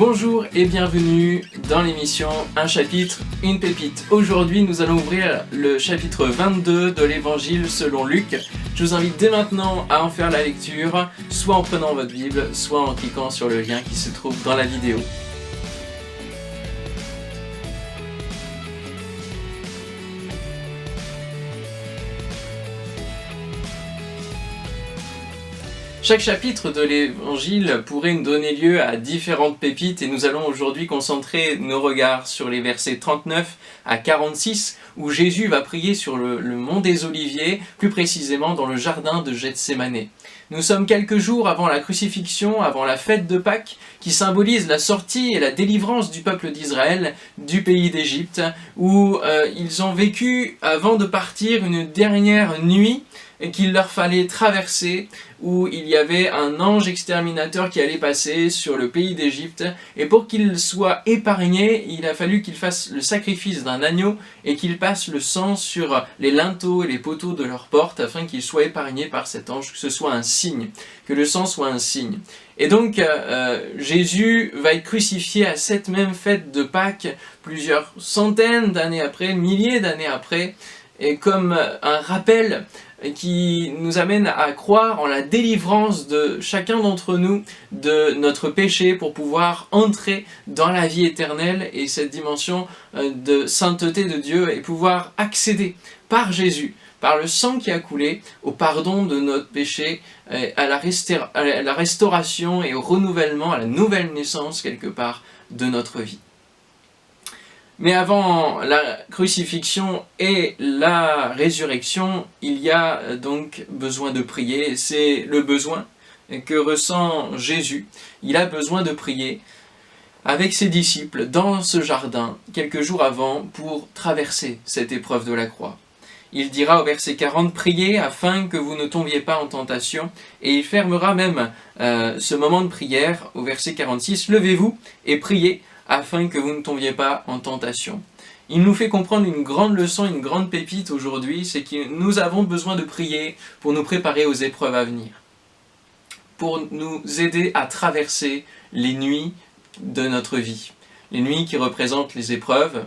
Bonjour et bienvenue dans l'émission Un chapitre, une pépite. Aujourd'hui nous allons ouvrir le chapitre 22 de l'évangile selon Luc. Je vous invite dès maintenant à en faire la lecture, soit en prenant votre Bible, soit en cliquant sur le lien qui se trouve dans la vidéo. Chaque chapitre de l'évangile pourrait nous donner lieu à différentes pépites et nous allons aujourd'hui concentrer nos regards sur les versets 39 à 46 où Jésus va prier sur le mont des Oliviers, plus précisément dans le jardin de Gethsémanée. Nous sommes quelques jours avant la crucifixion, avant la fête de Pâques, qui symbolise la sortie et la délivrance du peuple d'Israël du pays d'Égypte, où ils ont vécu, avant de partir, une dernière nuit qu'il leur fallait traverser, où il y avait un ange exterminateur qui allait passer sur le pays d'Égypte, et pour qu'ils soient épargnés, il a fallu qu'ils fassent le sacrifice d'un agneau et qu'ils passent le sang sur les linteaux et les poteaux de leurs portes, afin qu'ils soient épargnés par cet ange, que ce soit un signe, que le sang soit un signe. Et donc Jésus va être crucifié à cette même fête de Pâques, plusieurs centaines d'années après, milliers d'années après, et comme un rappel qui nous amène à croire en la délivrance de chacun d'entre nous de notre péché pour pouvoir entrer dans la vie éternelle et cette dimension de sainteté de Dieu et pouvoir accéder par Jésus, par le sang qui a coulé, au pardon de notre péché, à la restauration et au renouvellement, à la nouvelle naissance quelque part de notre vie. Mais avant la crucifixion et la résurrection, il y a donc besoin de prier. C'est le besoin que ressent Jésus. Il a besoin de prier avec ses disciples dans ce jardin, quelques jours avant, pour traverser cette épreuve de la croix. Il dira au verset 40, « Priez afin que vous ne tombiez pas en tentation ». Et il fermera même ce moment de prière au verset 46, « Levez-vous et priez » afin que vous ne tombiez pas en tentation. Il nous fait comprendre une grande leçon, une grande pépite aujourd'hui, c'est que nous avons besoin de prier pour nous préparer aux épreuves à venir, pour nous aider à traverser les nuits de notre vie. Les nuits qui représentent les épreuves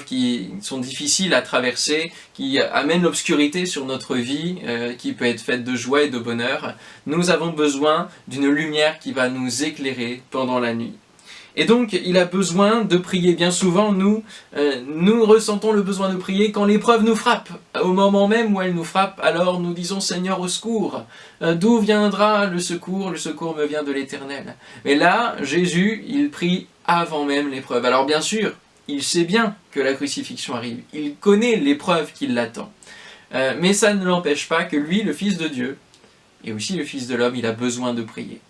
qui sont difficiles à traverser, qui amènent l'obscurité sur notre vie, qui peut être faite de joie et de bonheur. Nous avons besoin d'une lumière qui va nous éclairer pendant la nuit. Et donc, il a besoin de prier. Bien souvent, nous ressentons le besoin de prier quand l'épreuve nous frappe. Au moment même où elle nous frappe, alors nous disons « Seigneur, au secours !» D'où viendra le secours? Le secours me vient de l'Éternel. Mais là, Jésus, il prie avant même l'épreuve. Alors bien sûr, il sait bien que la crucifixion arrive. Il connaît l'épreuve qui l'attend. Mais ça ne l'empêche pas que lui, le Fils de Dieu, et aussi le Fils de l'homme, il a besoin de prier.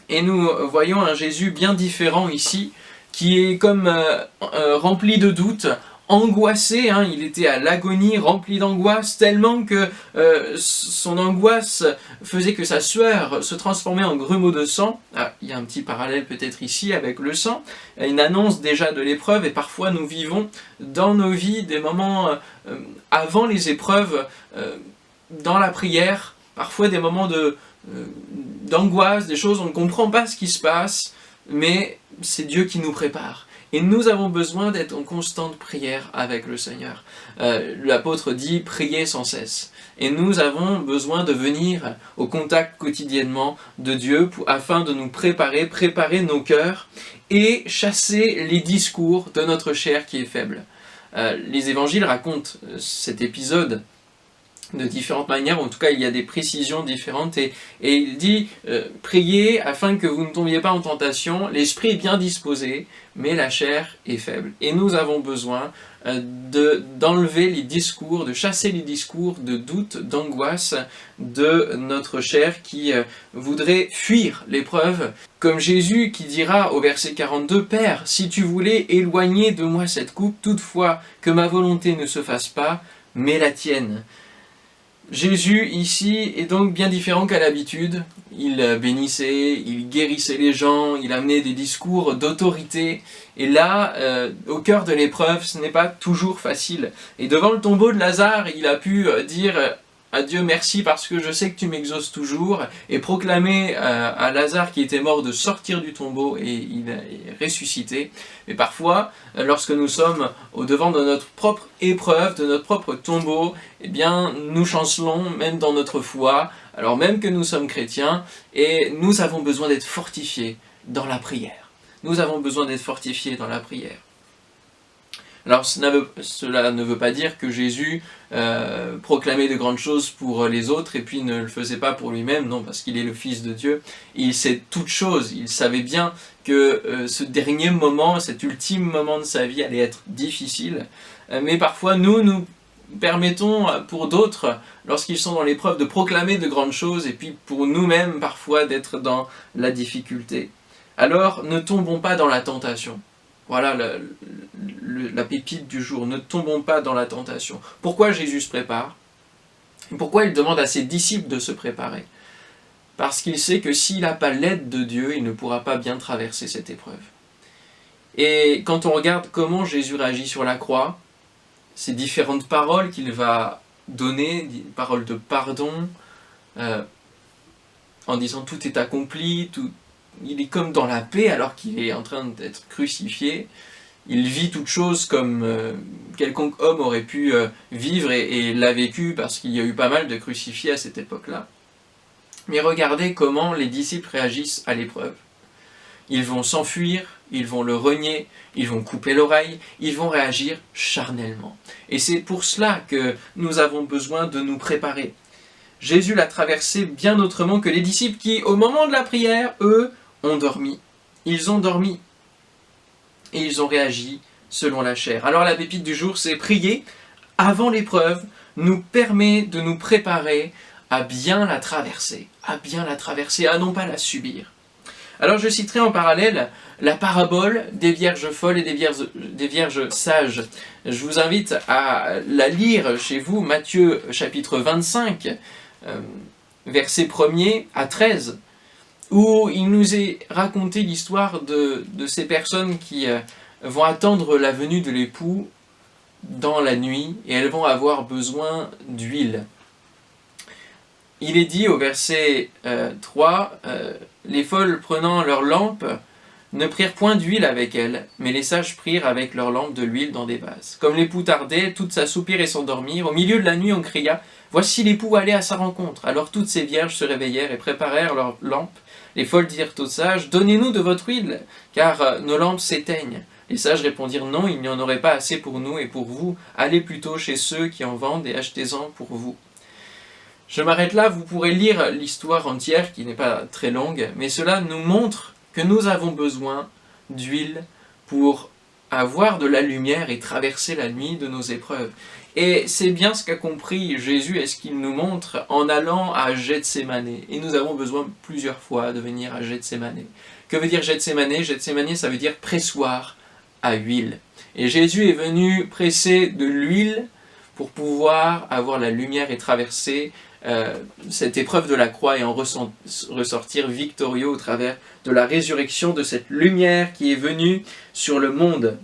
Et nous voyons un Jésus bien différent ici, qui est comme rempli de doutes, angoissé, il était à l'agonie, rempli d'angoisse, tellement que son angoisse faisait que sa sueur se transformait en grumeaux de sang. Ah, il y a un petit parallèle peut-être ici avec le sang, une annonce déjà de l'épreuve, et parfois nous vivons dans nos vies des moments avant les épreuves, dans la prière, parfois des moments d'angoisse, des choses, on ne comprend pas ce qui se passe, mais c'est Dieu qui nous prépare. Et nous avons besoin d'être en constante prière avec le Seigneur. L'apôtre dit « priez sans cesse ». Et nous avons besoin de venir au contact quotidiennement de Dieu afin de nous préparer nos cœurs et chasser les discours de notre chair qui est faible. Les évangiles racontent cet épisode de différentes manières, en tout cas il y a des précisions différentes, et il dit priez afin que vous ne tombiez pas en tentation, l'esprit est bien disposé, mais la chair est faible. Et nous avons besoin d'enlever les discours, de chasser les discours de doute, d'angoisse de notre chair qui voudrait fuir l'épreuve, comme Jésus qui dira au verset 42, « Père, si tu voulais éloigner de moi cette coupe, toutefois que ma volonté ne se fasse pas, mais la tienne. » Jésus ici est donc bien différent qu'à l'habitude. Il bénissait, il guérissait les gens, il amenait des discours d'autorité. Et là, au cœur de l'épreuve, ce n'est pas toujours facile. Et devant le tombeau de Lazare, il a pu dire à Dieu merci parce que je sais que tu m'exauces toujours, et proclamer à Lazare qui était mort de sortir du tombeau et il est ressuscité. Mais parfois, lorsque nous sommes au devant de notre propre épreuve, de notre propre tombeau, eh bien nous chancelons même dans notre foi, alors même que nous sommes chrétiens, et nous avons besoin d'être fortifiés dans la prière. Nous avons besoin d'être fortifiés dans la prière. Alors cela ne veut pas dire que Jésus proclamait de grandes choses pour les autres et puis ne le faisait pas pour lui-même, non, parce qu'il est le Fils de Dieu. Il sait toutes choses, il savait bien que ce dernier moment, cet ultime moment de sa vie allait être difficile. Mais parfois nous permettons pour d'autres, lorsqu'ils sont dans l'épreuve, de proclamer de grandes choses et puis pour nous-mêmes parfois d'être dans la difficulté. Alors ne tombons pas dans la tentation. Voilà la pépite du jour, ne tombons pas dans la tentation. Pourquoi Jésus se prépare? Pourquoi il demande à ses disciples de se préparer? Parce qu'il sait que s'il n'a pas l'aide de Dieu, il ne pourra pas bien traverser cette épreuve. Et quand on regarde comment Jésus réagit sur la croix, ces différentes paroles qu'il va donner, des paroles de pardon, en disant tout est accompli, il est comme dans la paix alors qu'il est en train d'être crucifié. Il vit toute chose comme quelconque homme aurait pu vivre et l'a vécu parce qu'il y a eu pas mal de crucifiés à cette époque-là. Mais regardez comment les disciples réagissent à l'épreuve. Ils vont s'enfuir, ils vont le renier, ils vont couper l'oreille, ils vont réagir charnellement. Et c'est pour cela que nous avons besoin de nous préparer. Jésus l'a traversé bien autrement que les disciples qui, au moment de la prière, eux, ont dormi. Ils ont dormi. Et ils ont réagi selon la chair. Alors la pépite du jour, c'est prier avant l'épreuve nous permet de nous préparer à bien la traverser, à non pas la subir. Alors je citerai en parallèle la parabole des vierges folles et des vierges sages. Je vous invite à la lire chez vous, Matthieu chapitre 25, versets 1er à 13, où il nous est raconté l'histoire de ces personnes qui vont attendre la venue de l'époux dans la nuit, et elles vont avoir besoin d'huile. Il est dit au verset 3, les folles prenant leurs lampes ne prirent point d'huile avec elles, mais les sages prirent avec leurs lampes de l'huile dans des vases. Comme l'époux tardait, toutes s'assoupirent et s'endormirent. Au milieu de la nuit, on cria « Voici l'époux allait à sa rencontre !» Alors toutes ces vierges se réveillèrent et préparèrent leurs lampes. Les folles dirent aux sages « Donnez-nous de votre huile, car nos lampes s'éteignent. » Les sages répondirent « Non, il n'y en aurait pas assez pour nous et pour vous. Allez plutôt chez ceux qui en vendent et achetez-en pour vous. » Je m'arrête là, vous pourrez lire l'histoire entière qui n'est pas très longue, mais cela nous montre que nous avons besoin d'huile pour avoir de la lumière et traverser la nuit de nos épreuves. Et c'est bien ce qu'a compris Jésus et ce qu'il nous montre en allant à Gethsémane. Et nous avons besoin plusieurs fois de venir à Gethsémane. Que veut dire Gethsémane? Gethsémane, ça veut dire pressoir à huile. Et Jésus est venu presser de l'huile pour pouvoir avoir la lumière et traverser cette épreuve de la croix et en ressortir victorieux au travers de la résurrection de cette lumière qui est venue sur le monde.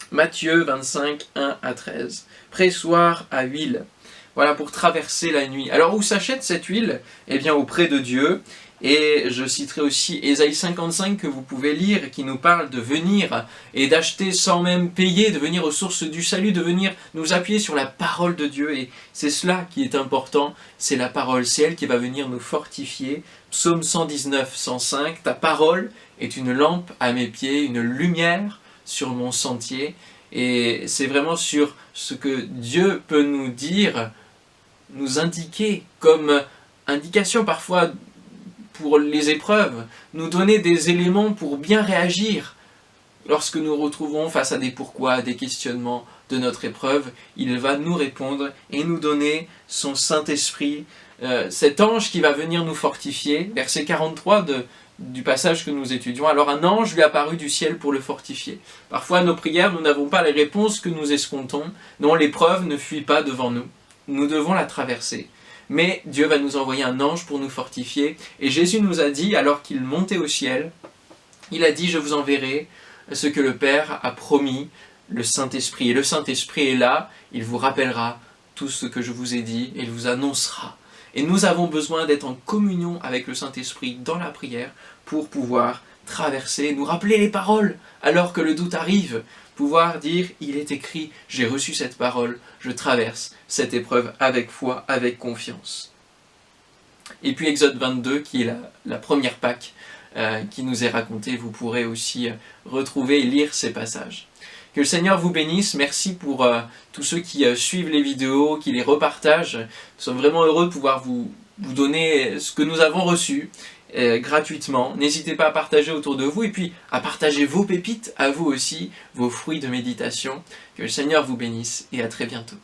Matthieu 25, 1 à 13. Pressoir à huile. Voilà, pour traverser la nuit. Alors où s'achète cette huile? Eh bien auprès de Dieu. Et je citerai aussi Ésaïe 55 que vous pouvez lire, qui nous parle de venir et d'acheter sans même payer, de venir aux sources du salut, de venir nous appuyer sur la parole de Dieu. Et c'est cela qui est important, c'est la parole, c'est elle qui va venir nous fortifier. Psaume 119, 105, ta parole est une lampe à mes pieds, une lumière sur mon sentier. Et c'est vraiment sur ce que Dieu peut nous dire, nous indiquer comme indication parfois pour les épreuves, nous donner des éléments pour bien réagir. Lorsque nous nous retrouvons face à des pourquoi, des questionnements de notre épreuve, il va nous répondre et nous donner son Saint-Esprit, cet ange qui va venir nous fortifier. Verset 43 du passage que nous étudions. Alors un ange lui apparut du ciel pour le fortifier. Parfois, nos prières, nous n'avons pas les réponses que nous escomptons. Non, l'épreuve ne fuit pas devant nous. Nous devons la traverser. Mais Dieu va nous envoyer un ange pour nous fortifier. Et Jésus nous a dit, alors qu'il montait au ciel, il a dit, je vous enverrai ce que le Père a promis, le Saint-Esprit. Et le Saint-Esprit est là, il vous rappellera tout ce que je vous ai dit et il vous annoncera. Et nous avons besoin d'être en communion avec le Saint-Esprit dans la prière pour pouvoir traverser, nous rappeler les paroles alors que le doute arrive, pouvoir dire « il est écrit, j'ai reçu cette parole, je traverse cette épreuve avec foi, avec confiance ». Et puis Exode 22 qui est la première Pâque qui nous est racontée, vous pourrez aussi retrouver et lire ces passages. Que le Seigneur vous bénisse, merci pour tous ceux qui suivent les vidéos, qui les repartagent. Nous sommes vraiment heureux de pouvoir vous donner ce que nous avons reçu gratuitement. N'hésitez pas à partager autour de vous et puis à partager vos pépites, à vous aussi, vos fruits de méditation. Que le Seigneur vous bénisse et à très bientôt.